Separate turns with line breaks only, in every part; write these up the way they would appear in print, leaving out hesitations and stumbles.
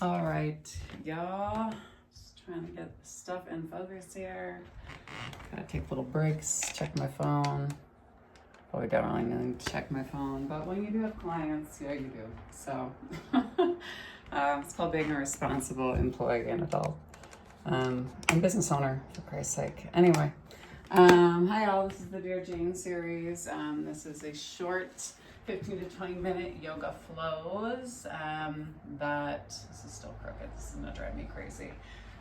All right, y'all. Just trying to get the stuff in focus here. Gotta take little breaks, check my phone. Well, we don't really need to check my phone, but when you do have clients, yeah, you do. So it's called being a responsible employee and adult. And business owner, for Christ's sake. Anyway, hi all, this is the Dear Jane series. This is a short 15 to 20 minute yoga flows this is still crooked, this is gonna drive me crazy,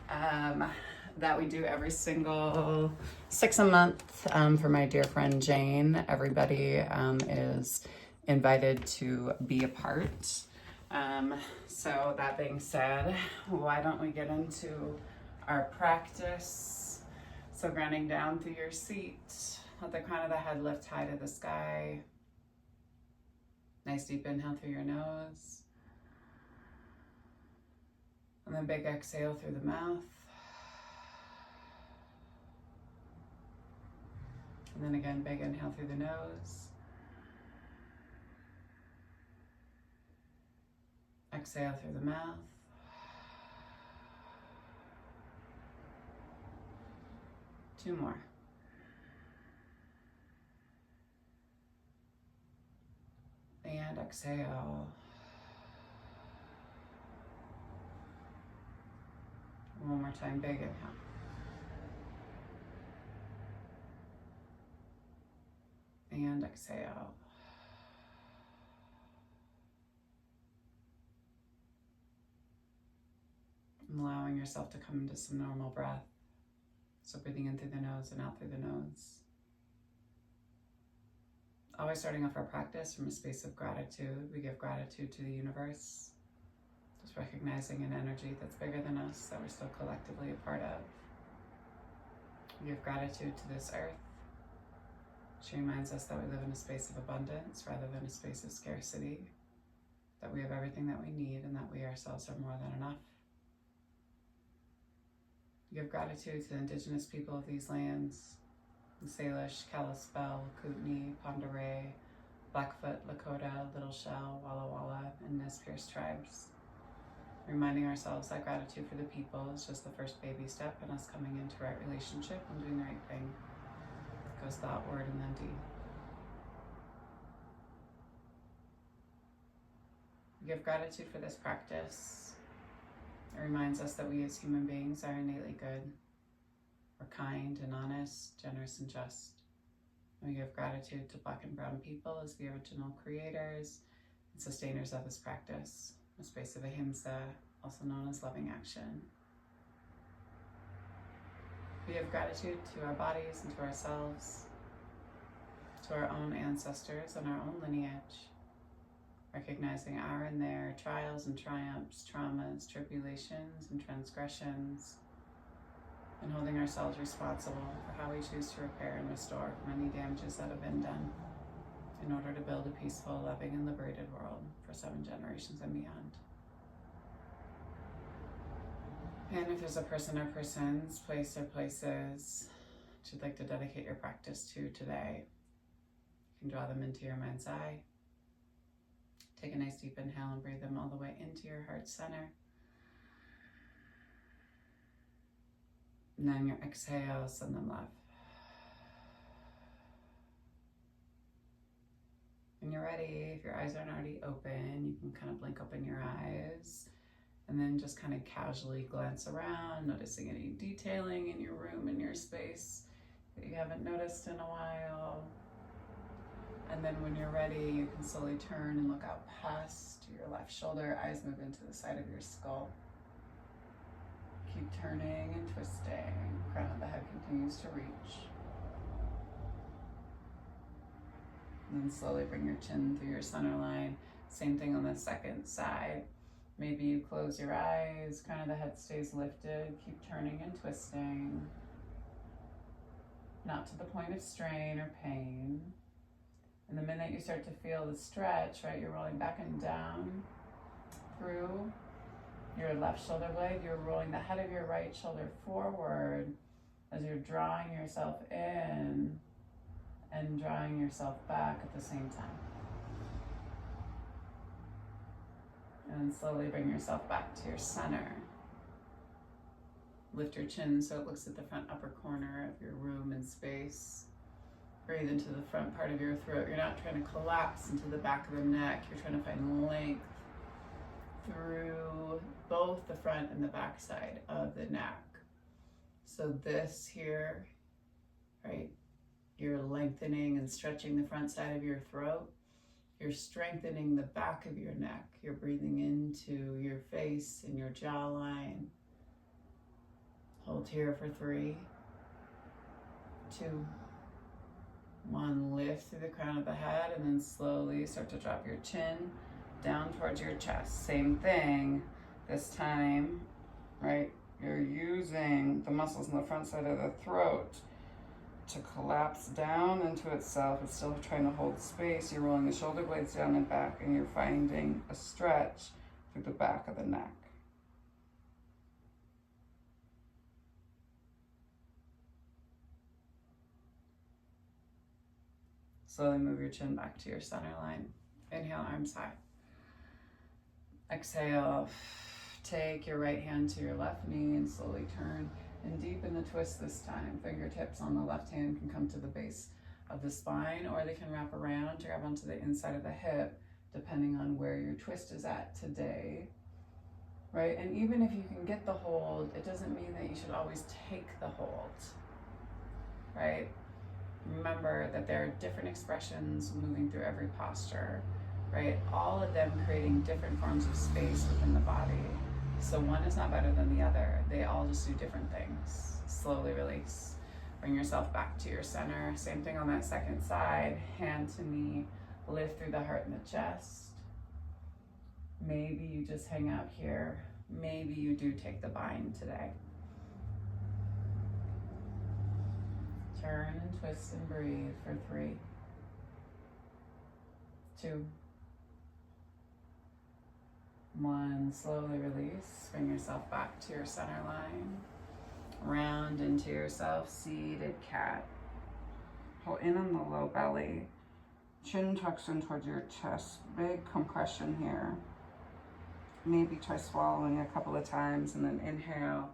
that we do every single 6 a month for my dear friend Jane. Everybody is invited to be a part. So that being said, why don't we get into our practice? So grounding down through your seat, let the crown of the head lift high to the sky. Nice deep inhale through your nose. And then big exhale through the mouth. And then again, big inhale through the nose. Exhale through the mouth. Two more. And exhale. One more time, big inhale. And exhale. And allowing yourself to come into some normal breath. So breathing in through the nose and out through the nose. Always starting off our practice from a space of gratitude. We give gratitude to the universe. Just recognizing an energy that's bigger than us, that we're still collectively a part of. We give gratitude to this earth. She reminds us that we live in a space of abundance rather than a space of scarcity. That we have everything that we need and that we ourselves are more than enough. We give gratitude to the indigenous people of these lands. The Salish, Kalispel, Kootenai, Pend Oreille, Blackfoot, Lakota, Little Shell, Walla Walla, and Nez Perce tribes. Reminding ourselves that gratitude for the people is just the first baby step in us coming into right relationship and doing the right thing. It goes thought, word, and then deed. We give gratitude for this practice. It reminds us that we as human beings are innately good. We're kind and honest, generous and just. And we give gratitude to Black and Brown people as the original creators and sustainers of this practice, a space of ahimsa, also known as loving action. We give gratitude to our bodies and to ourselves, to our own ancestors and our own lineage, recognizing our and their trials and triumphs, traumas, tribulations, and transgressions, and holding ourselves responsible for how we choose to repair and restore from any damages that have been done in order to build a peaceful, loving, and liberated world for 7 generations and beyond. And if there's a person or persons, place or places that you'd like to dedicate your practice to today, you can draw them into your mind's eye. Take a nice deep inhale and breathe them all the way into your heart center. And then your exhale, send them love. When you're ready, if your eyes aren't already open, you can kind of blink open your eyes and then just kind of casually glance around, noticing any detailing in your room, in your space that you haven't noticed in a while. And then when you're ready, you can slowly turn and look out past your left shoulder, eyes move into the side of your skull. Keep turning and twisting. Crown of the head continues to reach. And then slowly bring your chin through your center line. Same thing on the second side. Maybe you close your eyes, crown of the head stays lifted. Keep turning and twisting. Not to the point of strain or pain. And the minute you start to feel the stretch, right, you're rolling back and down through your left shoulder blade, you're rolling the head of your right shoulder forward as you're drawing yourself in and drawing yourself back at the same time. And slowly bring yourself back to your center. Lift your chin so it looks at the front upper corner of your room and space. Breathe into the front part of your throat. You're not trying to collapse into the back of the neck. You're trying to find length through both the front and the back side of the neck. So this here, right? You're lengthening and stretching the front side of your throat. You're strengthening the back of your neck. You're breathing into your face and your jawline. Hold here for 3, 2, 1. Lift through the crown of the head and then slowly start to drop your chin down towards your chest. Same thing this time, right? You're using the muscles in the front side of the throat to collapse down into itself. It's still trying to hold space. You're rolling the shoulder blades down and back, and you're finding a stretch through the back of the neck. Slowly move your chin back to your center line. Inhale, arms high. Exhale, take your right hand to your left knee and slowly turn and deepen the twist this time. Fingertips on the left hand can come to the base of the spine, or they can wrap around to grab onto the inside of the hip, depending on where your twist is at today, right? And even if you can get the hold, it doesn't mean that you should always take the hold, right? Remember that there are different expressions moving through every posture, right? All of them creating different forms of space within the body. So one is not better than the other. They all just do different things. Slowly release. Bring yourself back to your center. Same thing on that second side. Hand to knee. Lift through the heart and the chest. Maybe you just hang out here. Maybe you do take the bind today. Turn and twist and breathe for 3, 2, 1. Slowly release. Bring yourself back to your center line. Round into yourself, seated cat. Pull in on the low belly. Chin tucks in towards your chest. Big compression here. Maybe try swallowing a couple of times and then inhale.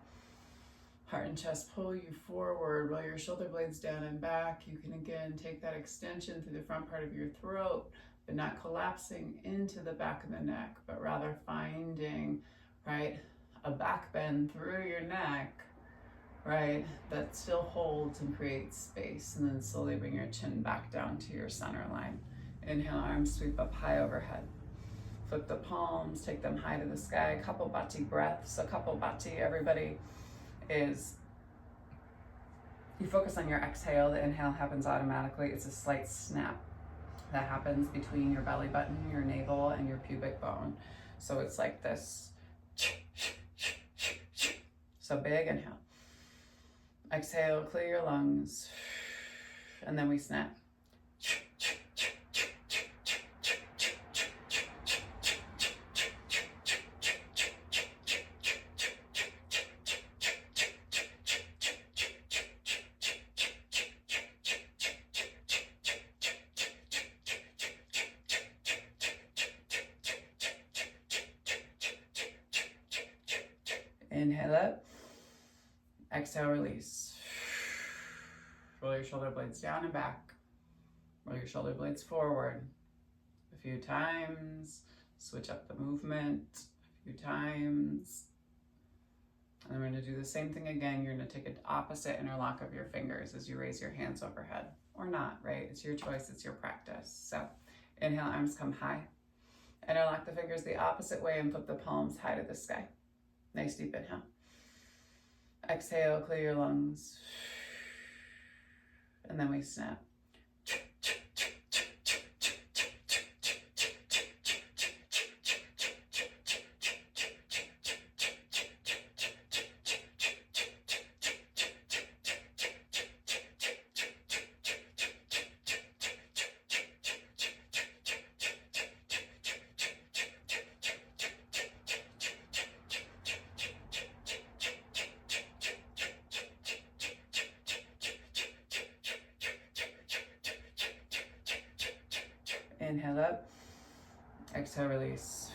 Heart and chest pull you forward while your shoulder blades down and back. You can again take that extension through the front part of your throat, but not collapsing into the back of the neck, but rather finding, right, a back bend through your neck, right, that still holds and creates space. And then slowly bring your chin back down to your center line. Inhale, arms sweep up high overhead. Flip the palms, take them high to the sky. Kapalbhati breath. So Kapalbhati, everybody, is you focus on your exhale. The inhale happens automatically. It's a slight snap that happens between your belly button, your navel, and your pubic bone. So it's like this. So big inhale. Exhale, clear your lungs. And then we snap. Inhale up, exhale, release. Roll your shoulder blades down and back. Roll your shoulder blades forward. A few times, switch up the movement, a few times. And then we're gonna do the same thing again. You're gonna take an opposite interlock of your fingers as you raise your hands overhead, or not, right? It's your choice, it's your practice. So inhale, arms come high. Interlock the fingers the opposite way and flip the palms high to the sky. Nice deep inhale. Exhale, clear your lungs. And then we snap. Inhale up, exhale, release.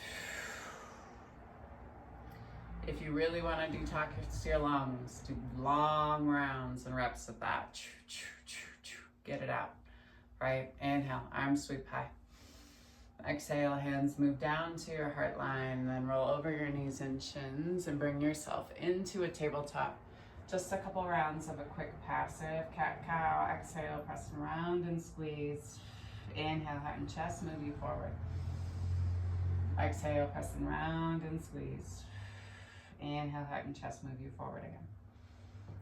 If you really want to detox your lungs, do long rounds and reps of that. Get it out, right? Inhale, arms sweep high. Exhale, hands move down to your heart line, then roll over your knees and shins and bring yourself into a tabletop. Just a couple rounds of a quick passive cat-cow. Exhale, press around and squeeze. Inhale, heart and chest, move you forward. Exhale, pressing round and squeeze. Inhale, heart and chest, move you forward again.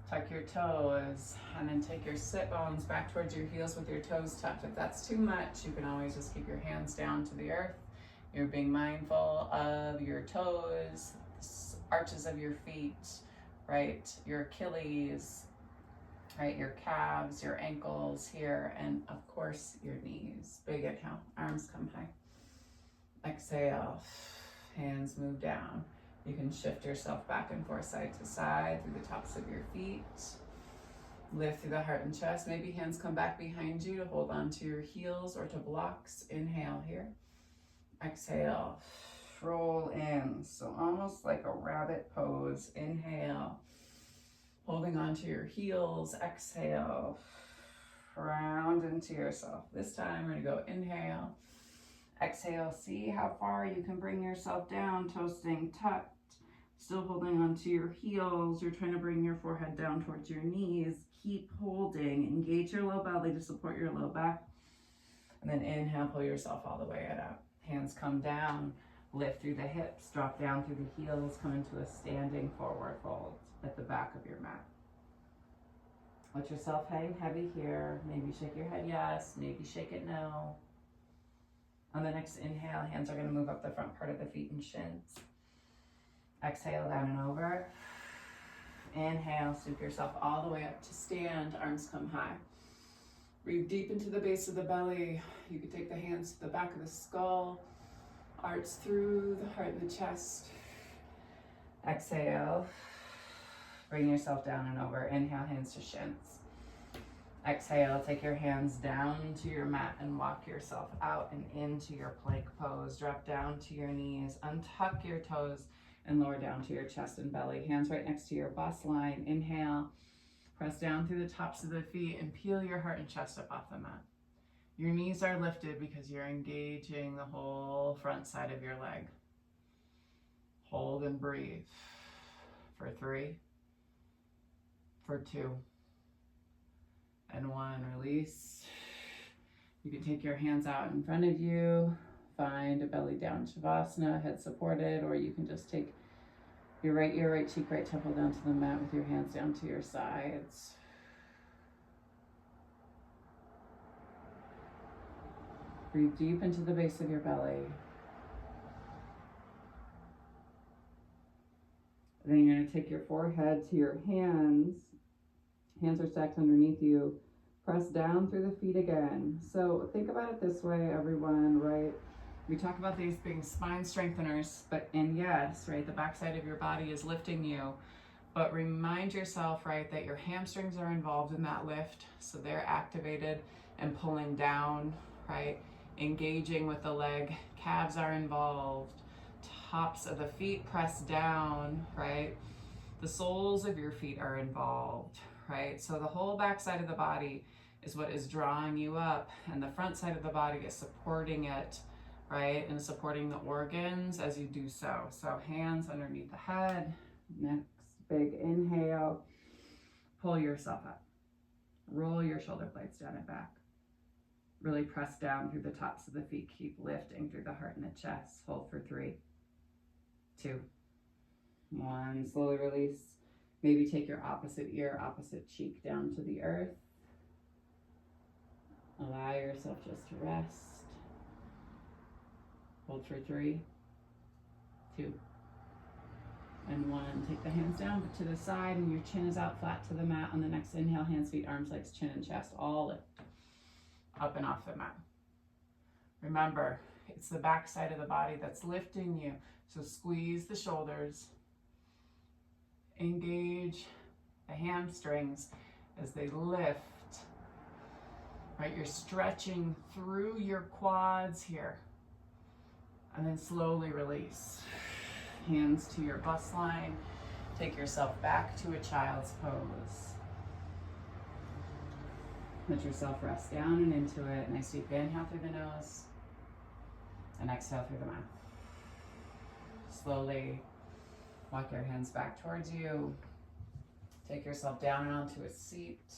Tuck your toes and then take your sit bones back towards your heels with your toes tucked. If that's too much, you can always just keep your hands down to the earth. You're being mindful of your toes, arches of your feet, right? Your Achilles, right? Your calves, your ankles here, and of course your knees. Big inhale, arms come high. Exhale, hands move down. You can shift yourself back and forth side to side through the tops of your feet. Lift through the heart and chest. Maybe hands come back behind you to hold on to your heels or to blocks. Inhale here. Exhale, roll in. So almost like a rabbit pose. Inhale, holding on to your heels. Exhale, round into yourself. This time we're gonna go inhale. Exhale, see how far you can bring yourself down, toes staying tucked, still holding onto your heels. You're trying to bring your forehead down towards your knees. Keep holding, engage your low belly to support your low back. And then inhale, pull yourself all the way up. Hands come down, lift through the hips, drop down through the heels, come into a standing forward fold at the back of your mat. Let yourself hang heavy here. Maybe shake your head yes, maybe shake it no. On the next inhale, hands are going to move up the front part of the feet and shins. Exhale, down and over. Inhale, scoop yourself all the way up to stand, arms come high. Breathe deep into the base of the belly. You can take the hands to the back of the skull, arch through the heart and the chest. Exhale, bring yourself down and over. Inhale, hands to shins. Exhale, take your hands down to your mat and walk yourself out and into your plank pose. Drop down to your knees, untuck your toes, and lower down to your chest and belly. Hands right next to your bust line. Inhale, press down through the tops of the feet and peel your heart and chest up off the mat. Your knees are lifted because you're engaging the whole front side of your leg. Hold and breathe for 3, for 2, and 1. Release. You can take your hands out in front of you, find a belly down Shavasana, head supported, or you can just take your right ear, right cheek, right temple down to the mat with your hands down to your sides. Breathe deep into the base of your belly. Then you're going to take your forehead to your hands. Hands are stacked underneath you. Press down through the feet again. So think about it this way, everyone, right? We talk about these being spine strengtheners, and yes, right, the backside of your body is lifting you, but remind yourself, right, that your hamstrings are involved in that lift, so they're activated and pulling down, right, engaging with the leg. Calves are involved, tops of the feet press down, right, the soles of your feet are involved, right, so the whole backside of the body is what is drawing you up, and the front side of the body is supporting it, right, and supporting the organs as you do so. So hands underneath the head. Next big inhale, pull yourself up. Roll your shoulder blades down and back. Really press down through the tops of the feet. Keep lifting through the heart and the chest. Hold for 3, 2, 1. Slowly release. Maybe take your opposite ear, opposite cheek down to the earth. Allow yourself just to rest. Hold for 3, 2, and 1. Take the hands down to the side and your chin is out flat to the mat. On the next inhale, hands, feet, arms, legs, chin, and chest all lift up and off the mat. Remember, it's the back side of the body that's lifting you. So squeeze the shoulders. Engage the hamstrings as they lift. Right, you're stretching through your quads here. And then slowly release. Hands to your bust line. Take yourself back to a child's pose. Let yourself rest down and into it. Nice deep inhale through the nose and exhale through the mouth. Slowly walk your hands back towards you. Take yourself down and onto a seat.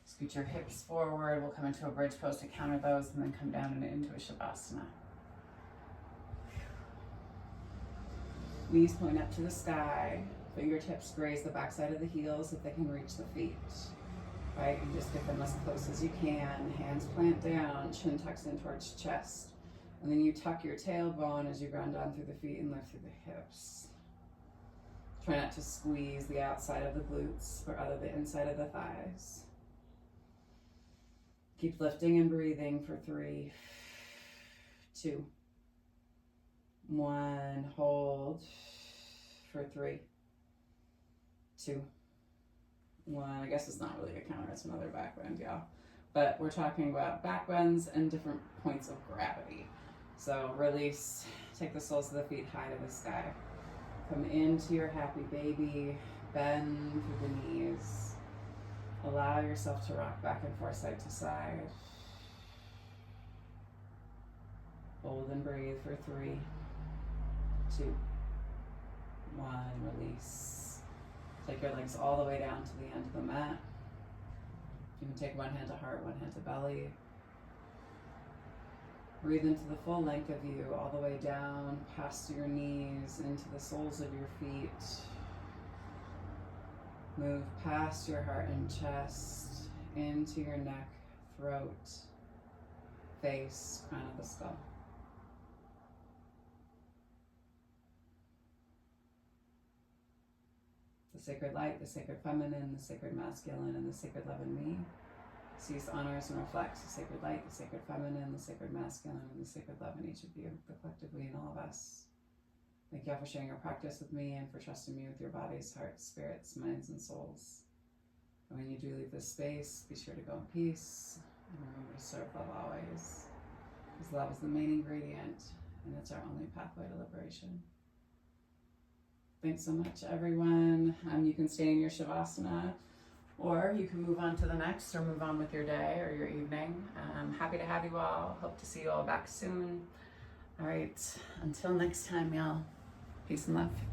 Scoot your hips forward. We'll come into a bridge pose to counter those and then come down and into a Shavasana. Knees point up to the sky. Fingertips graze the backside of the heels if they can reach the feet. Right, and just get them as close as you can. Hands plant down, chin tucks in towards chest. And then you tuck your tailbone as you ground down through the feet and lift through the hips. Try not to squeeze the outside of the glutes or out of the inside of the thighs. Keep lifting and breathing for 3, 2, 1. Hold for 3, 2, 1. I guess it's not really a counter, it's another back bend, y'all. But we're talking about back bends and different points of gravity. So release, take the soles of the feet high to the sky. Come into your happy baby, bend through the knees. Allow yourself to rock back and forth side to side. Hold and breathe for 3, 2, 1. Release. Take your legs all the way down to the end of the mat. You can take one hand to heart, one hand to belly. Breathe into the full length of you, all the way down, past your knees, into the soles of your feet. Move past your heart and chest, into your neck, throat, face, crown of the skull. The sacred light, the sacred feminine, the sacred masculine, and the sacred love in me sees, honors, and reflects the sacred light, the sacred feminine, the sacred masculine, and the sacred love in each of you, the collective we in all of us. Thank you all for sharing your practice with me and for trusting me with your bodies, hearts, spirits, minds, and souls. And when you do leave this space, be sure to go in peace and remember to serve love always, because love is the main ingredient and it's our only pathway to liberation. Thanks so much, everyone. You can stay in your Shavasana, or you can move on to the next, or move on with your day or your evening. Happy to have you all. Hope to see you all back soon. All right, until next time, y'all. Peace and love.